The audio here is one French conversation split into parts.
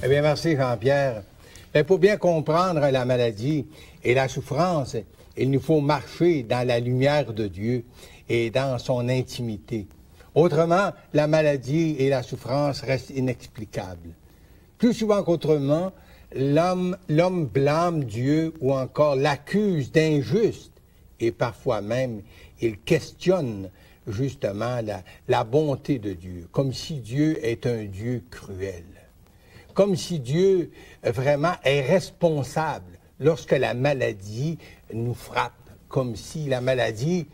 Eh bien, merci Jean-Pierre. Pour bien comprendre la maladie et la souffrance, il nous faut marcher dans la lumière de Dieu et dans son intimité. Autrement, la maladie et la souffrance restent inexplicables. Plus souvent qu'autrement, l'homme blâme Dieu ou encore l'accuse d'injuste et parfois même il questionne justement la bonté de Dieu, comme si Dieu est un Dieu cruel, comme si Dieu vraiment est responsable lorsque la maladie nous frappe, comme si la maladie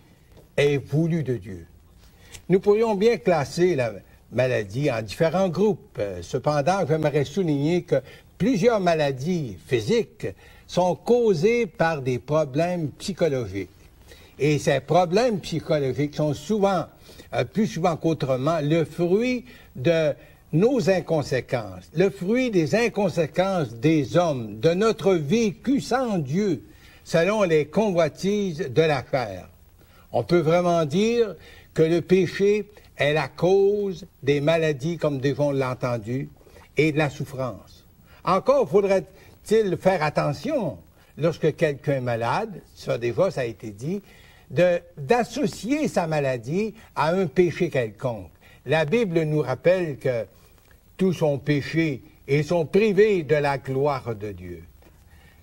est voulue de Dieu. Nous pourrions bien classer la maladie en différents groupes. Cependant, j'aimerais souligner que plusieurs maladies physiques sont causées par des problèmes psychologiques. Et ces problèmes psychologiques sont souvent, plus souvent qu'autrement, le fruit de nos inconséquences, le fruit des inconséquences des hommes, de notre vécu sans Dieu, selon les convoitises de la chair. On peut vraiment dire que le péché est la cause des maladies, comme déjà on l'a entendu, et de la souffrance. Encore faudrait-il faire attention, lorsque quelqu'un est malade, ça déjà, ça a été dit, d'associer sa maladie à un péché quelconque. La Bible nous rappelle que tous sont péchés et sont privés de la gloire de Dieu.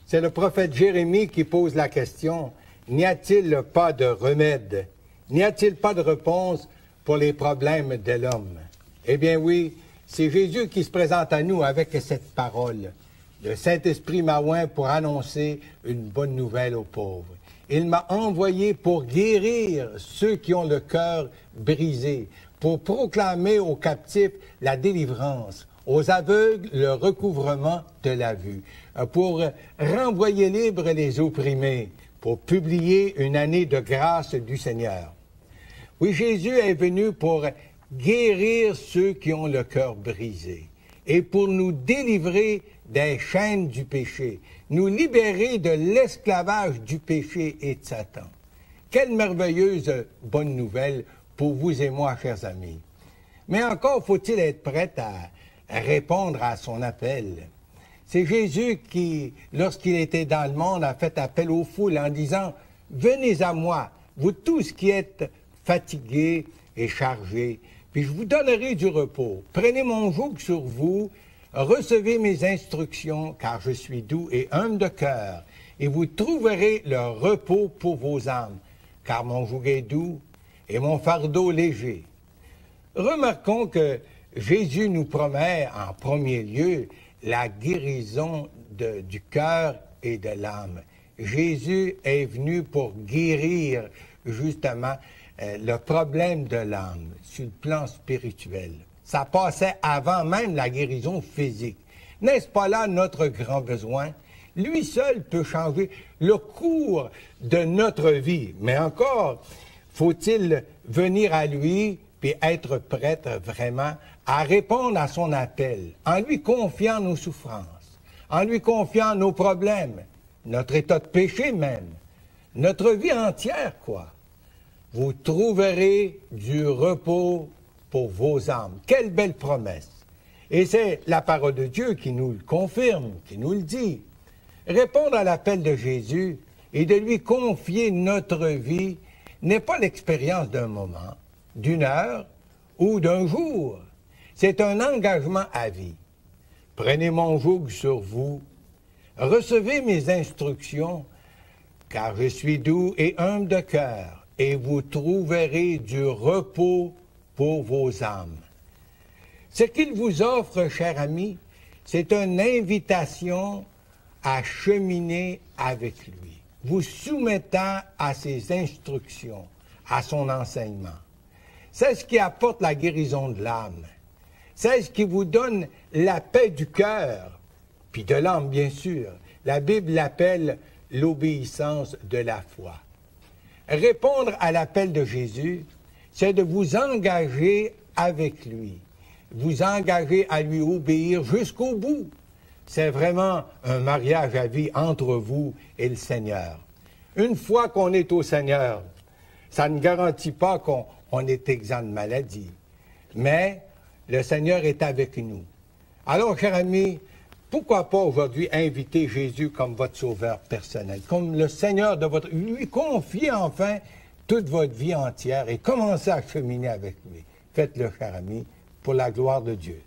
C'est le prophète Jérémie qui pose la question, n'y a-t-il pas de remède? N'y a-t-il pas de réponse pour les problèmes de l'homme? Eh bien oui, c'est Jésus qui se présente à nous avec cette parole. Le Saint-Esprit m'a oint pour annoncer une bonne nouvelle aux pauvres. Il m'a envoyé pour guérir ceux qui ont le cœur brisé, pour proclamer aux captifs la délivrance, aux aveugles le recouvrement de la vue, pour renvoyer libres les opprimés, pour publier une année de grâce du Seigneur. Oui, Jésus est venu pour guérir ceux qui ont le cœur brisé et pour nous délivrer des chaînes du péché, nous libérer de l'esclavage du péché et de Satan. Quelle merveilleuse bonne nouvelle pour vous et moi, chers amis. Mais encore faut-il être prêt à répondre à son appel. C'est Jésus qui, lorsqu'il était dans le monde, a fait appel aux foules en disant « Venez à moi, vous tous qui êtes fatigués et chargés, puis je vous donnerai du repos. Prenez mon joug sur vous, recevez mes instructions, car je suis doux et humble de cœur, et vous trouverez le repos pour vos âmes, car mon joug est doux et mon fardeau léger. » Remarquons que Jésus nous promet en premier lieu la guérison du cœur et de l'âme. Jésus est venu pour guérir justement le problème de l'âme sur le plan spirituel. Ça passait avant même la guérison physique. N'est-ce pas là notre grand besoin? Lui seul peut changer le cours de notre vie. Mais encore, faut-il venir à lui puis être prêt vraiment à répondre à son appel, en lui confiant nos souffrances, en lui confiant nos problèmes, notre état de péché même, notre vie entière, quoi. Vous trouverez du repos pour vos âmes. Quelle belle promesse! Et c'est la parole de Dieu qui nous le confirme, qui nous le dit. Répondre à l'appel de Jésus et de lui confier notre vie n'est pas l'expérience d'un moment, d'une heure ou d'un jour. C'est un engagement à vie. Prenez mon joug sur vous, recevez mes instructions, car je suis doux et humble de cœur, et vous trouverez du repos pour vos âmes. Ce qu'il vous offre, cher ami, c'est une invitation à cheminer avec lui, vous soumettant à ses instructions, à son enseignement. C'est ce qui apporte la guérison de l'âme. C'est ce qui vous donne la paix du cœur, puis de l'âme, bien sûr. La Bible l'appelle l'obéissance de la foi. Répondre à l'appel de Jésus, c'est de vous engager avec lui, vous engager à lui obéir jusqu'au bout. C'est vraiment un mariage à vie entre vous et le Seigneur. Une fois qu'on est au Seigneur, ça ne garantit pas qu'on est exempt de maladie, mais le Seigneur est avec nous. Alors, cher ami, pourquoi pas aujourd'hui inviter Jésus comme votre sauveur personnel, comme le Seigneur de votre... Lui confier enfin toute votre vie entière et commencer à cheminer avec lui. Faites-le, cher ami, pour la gloire de Dieu.